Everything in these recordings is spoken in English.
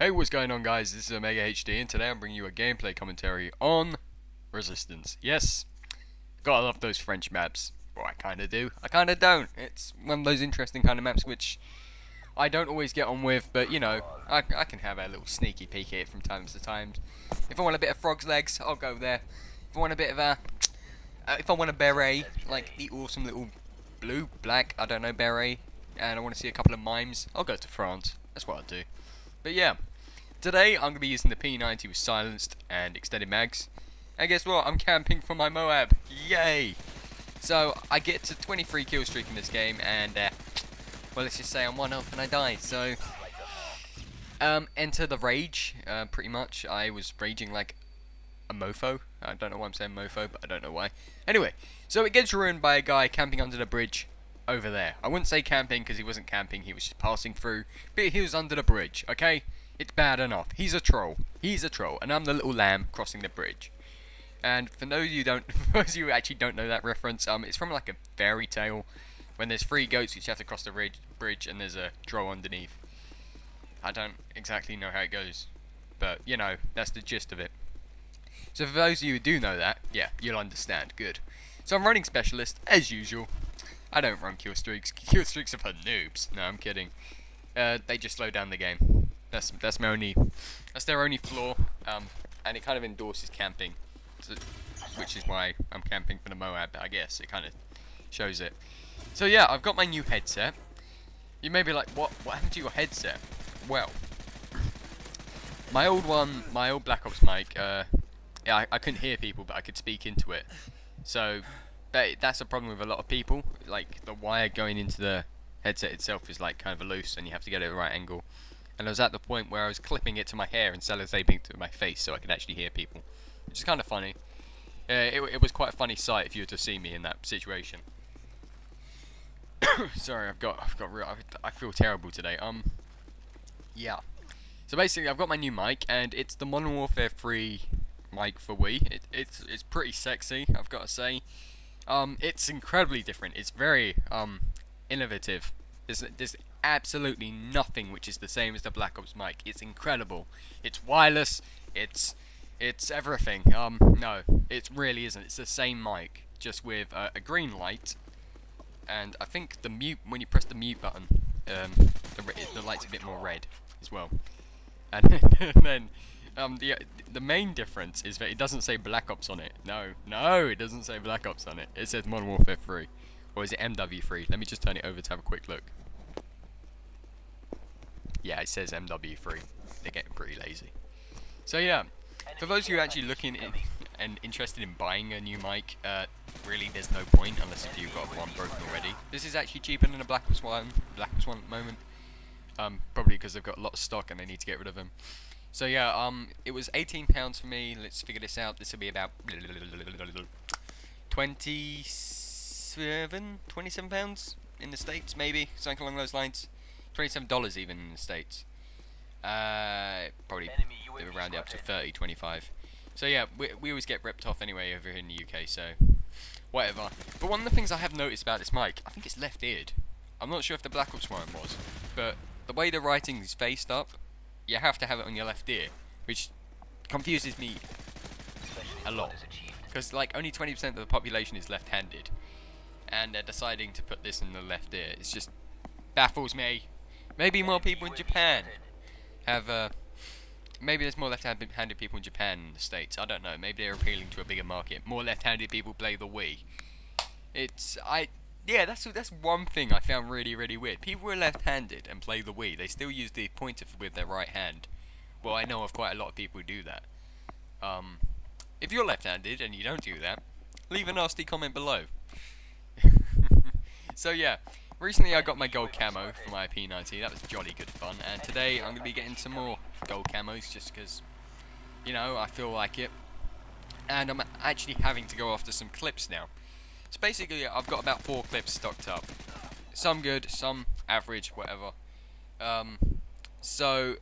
Hey, what's going on, guys? This is Omega HD, and today I'm bringing you a gameplay commentary on Resistance. Yes, gotta love those French maps. Well, I kinda do, I kinda don't. It's one of those interesting kind of maps which I don't always get on with, but you know, I can have a little sneaky peek at it from time to time. If I want a bit of frog's legs, I'll go there. If I want a bit of if I want a beret, like the awesome little blue, black, I don't know, beret, and I want to see a couple of mimes, I'll go to France. That's what I'll do. But yeah, today I'm going to be using the P90 with silenced and extended mags. And guess what? I'm camping for my Moab. Yay! So I get to 23 kill streak in this game, and well, let's just say I'm 1 health and I die. So enter the rage. Pretty much, I was raging like a mofo. I don't know why I'm saying mofo, but I don't know why. Anyway, so it gets ruined by a guy camping under the bridge over there. I wouldn't say camping because he wasn't camping, he was just passing through, but he was under the bridge, okay? It's bad enough. He's a troll. He's a troll, and I'm the little lamb crossing the bridge. And for those of you who actually don't know that reference, it's from like a fairy tale when there's 3 goats which have to cross the bridge and there's a troll underneath. I don't exactly know how it goes, but you know, that's the gist of it. So for those of you who do know that, yeah, you'll understand. Good. So I'm running specialist as usual. I don't run kill streaks. Kill streaks are for noobs. No, I'm kidding. They just slow down the game. That's their only flaw. And it kind of endorses camping, so, which is why I'm camping for the Moab. I guess it kind of shows it. So yeah, I've got my new headset. You may be like, what happened to your headset? Well, my old Black Ops mic. Yeah, I couldn't hear people, but I could speak into it. So that's a problem with a lot of people. Like, the wire going into the headset itself is like kind of loose, and you have to get it at the right angle. And I was at the point where I was clipping it to my hair and sellotaping it to my face so I could actually hear people, which is kind of funny. It was quite a funny sight if you were to see me in that situation. Sorry, I feel terrible today. Yeah. So basically, I've got my new mic, and it's the Modern Warfare 3 mic for Wii. It's pretty sexy, I've got to say. It's incredibly different. It's very innovative. There's absolutely nothing which is the same as the Black Ops mic. It's incredible. It's wireless. It's everything. No, it really isn't. It's the same mic, just with a green light, and I think the mute, when you press the mute button, the light's a bit more red as well. And then the main difference is that it doesn't say Black Ops on it. No, it doesn't say Black Ops on it. It says Modern Warfare 3. Or is it MW3? Let me just turn it over to have a quick look. Yeah, it says MW3. They're getting pretty lazy. So yeah, for those who are actually looking and interested in buying a new mic, really there's no point unless if you've got one broken already. This is actually cheaper than a Black Ops 1 at the moment. Probably because they've got a lot of stock and they need to get rid of them. So yeah, it was £18 for me. Let's figure this out. This will be about £27 in the States, maybe something along those lines. $27 even in the States. Probably round it up to 30, 25. So yeah, we always get ripped off anyway over here in the UK. So whatever. But one of the things I have noticed about this mic, I think it's left-eared. I'm not sure if the Black Ops one was, but the way the writing is faced up, you have to have it on your left ear, which confuses me a lot. Because like only 20% of the population is left-handed, and they're deciding to put this in the left ear. It just baffles me. Maybe more people in Japan have maybe there's more left-handed people in Japan than the States. I don't know. Maybe they're appealing to a bigger market. More left-handed people play the Wii. Yeah, that's one thing I found really weird. People who are left-handed and play the Wii, they still use the pointer with their right hand. Well, I know of quite a lot of people who do that. If you're left-handed and you don't do that, leave a nasty comment below. So yeah, recently I got my gold camo for my P90. That was jolly good fun. And today I'm going to be getting some more gold camos just because, you know, I feel like it. And I'm actually having to go after some clips now. So basically, I've got about 4 clips stocked up. Some good, some average, whatever. So,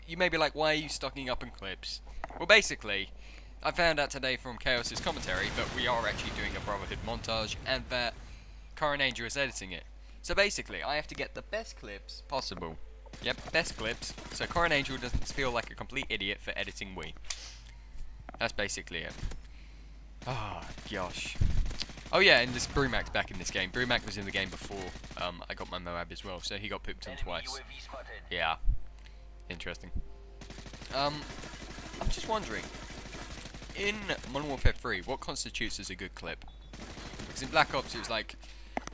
you may be like, why are you stocking up on clips? Well, basically, I found out today from Chaos's commentary that we are actually doing a Brotherhood montage, and that Current Angel is editing it. So basically, I have to get the best clips possible Yep, best clips. So Corin Angel doesn't feel like a complete idiot for editing Wii. That's basically it. Ah, gosh. Oh yeah, and this Brumac's back in this game. Brumac was in the game before I got my Moab as well, so he got pooped on twice. Yeah. Interesting. I'm just wondering, in Modern Warfare 3, what constitutes as a good clip? Because in Black Ops it was like,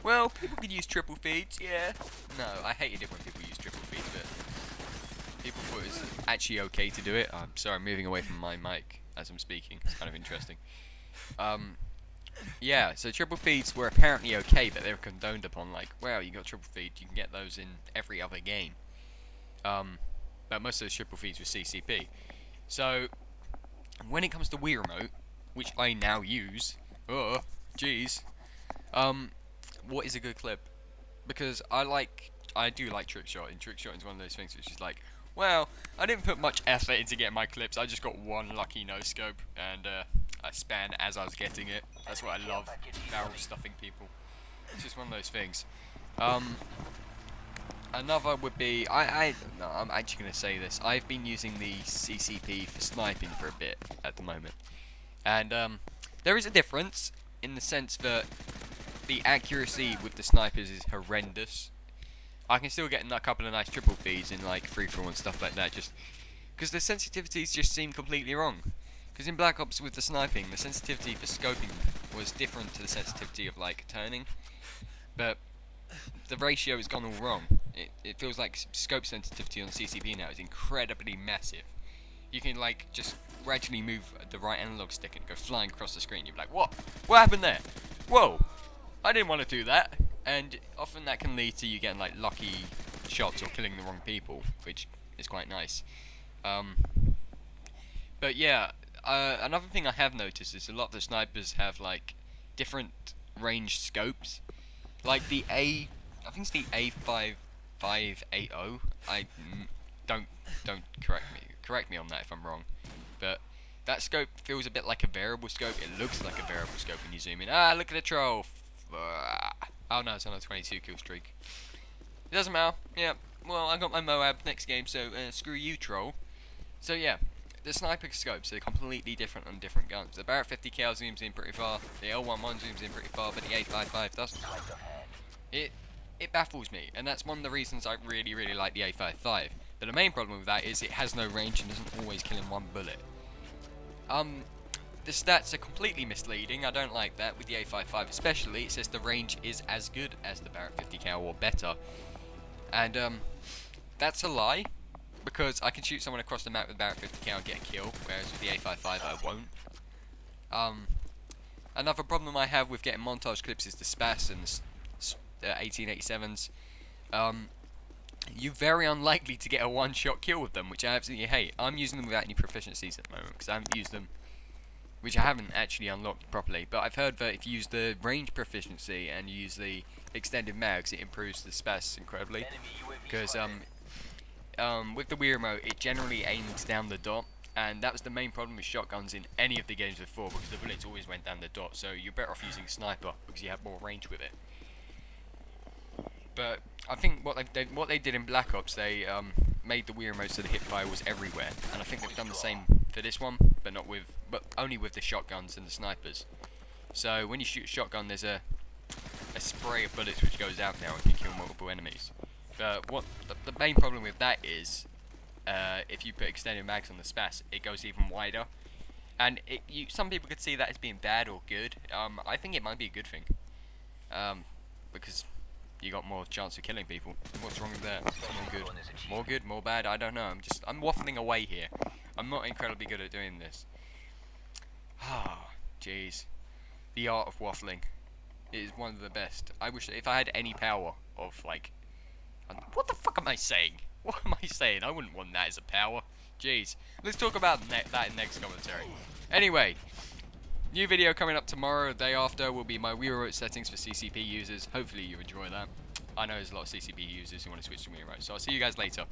well, people could use triple feeds, yeah. No, I hated it when people used triple feeds, but people thought it was actually okay to do it. I'm sorry, I'm moving away from my mic as I'm speaking. It's kind of interesting. Yeah, so triple feeds were apparently okay, but they were condoned upon, like, well, you got triple feeds, you can get those in every other game. But most of those triple feeds were CCP. So, when it comes to Wii Remote, which I now use, oh, jeez, what is a good clip? Because I do like Trickshot, and Trickshot is one of those things which is like, well, I didn't put much effort into getting my clips, I just got one lucky no-scope, and I span as I was getting it. That's what I love, barrel stuffing people. It's just one of those things. Another would be, no, I'm actually going to say this, I've been using the CCP for sniping for a bit at the moment. And there is a difference, in the sense that the accuracy with the snipers is horrendous. I can still get a couple of nice triple feeds in like free-for-all and stuff like that, just because the sensitivities just seem completely wrong. Because in Black Ops with the sniping, the sensitivity for scoping was different to the sensitivity of like turning, but the ratio has gone all wrong. It feels like scope sensitivity on CCP now is incredibly massive. You can like just gradually move the right analog stick and go flying across the screen. You're like, what? What happened there? Whoa! I didn't want to do that. And often that can lead to you getting like lucky shots or killing the wrong people, which is quite nice. But yeah, another thing I have noticed is a lot of the snipers have like different range scopes. Like the I think it's the A5580. Don't correct me on that if I'm wrong. But that scope feels a bit like a variable scope. It looks like a variable scope when you zoom in. Ah, look at the troll. Oh no, it's on a 22 kill streak. It doesn't matter. Yeah. Well, I got my Moab next game, so screw you, troll. So yeah, the sniper scopes are completely different on different guns. The Barrett 50 cal zooms in pretty far. The L11 zooms in pretty far, but the A55 doesn't. It baffles me, and that's one of the reasons I really like the A55. But the main problem with that is it has no range and doesn't always kill in one bullet. The stats are completely misleading. I don't like that with the A55 especially. It says the range is as good as the Barrett 50 cal or better. And that's a lie, because I can shoot someone across the map with Barrett 50 cal and get a kill, whereas with the A55 I won't. Another problem I have with getting montage clips is the SPAS and the 1887s. You're very unlikely to get a one-shot kill with them, which I absolutely hate. I'm using them without any proficiencies at the moment, because I haven't used them, which I haven't actually unlocked properly. But I've heard that if you use the range proficiency and you use the extended mags, it improves the SPAS incredibly. Because with the Wii Remote, it generally aims down the dot, and that was the main problem with shotguns in any of the games before, because the bullets always went down the dot. So you're better off using a sniper because you have more range with it. But I think what they did in Black Ops, they made the Wii Remote so the hipfire was everywhere, and I think they've done the same for this one, but only with the shotguns and the snipers. So when you shoot a shotgun, there's a spray of bullets which goes out now and can kill multiple enemies. But the main problem with that is, if you put extended mags on the SPAS, it goes even wider, and some people could see that as being bad or good. I think it might be a good thing, because you got more chance of killing people. What's wrong with that? More good, more bad? I don't know. I'm waffling away here. I'm not incredibly good at doing this. Ah, jeez. The art of waffling is one of the best. I wish if I had any power of like, what the fuck am I saying? What am I saying? I wouldn't want that as a power. Jeez. Let's talk about that in next commentary. Anyway. New video coming up tomorrow. The day after will be my Wii Remote settings for CCP users. Hopefully you enjoy that. I know there's a lot of CCP users who want to switch to Wii Remote. So I'll see you guys later.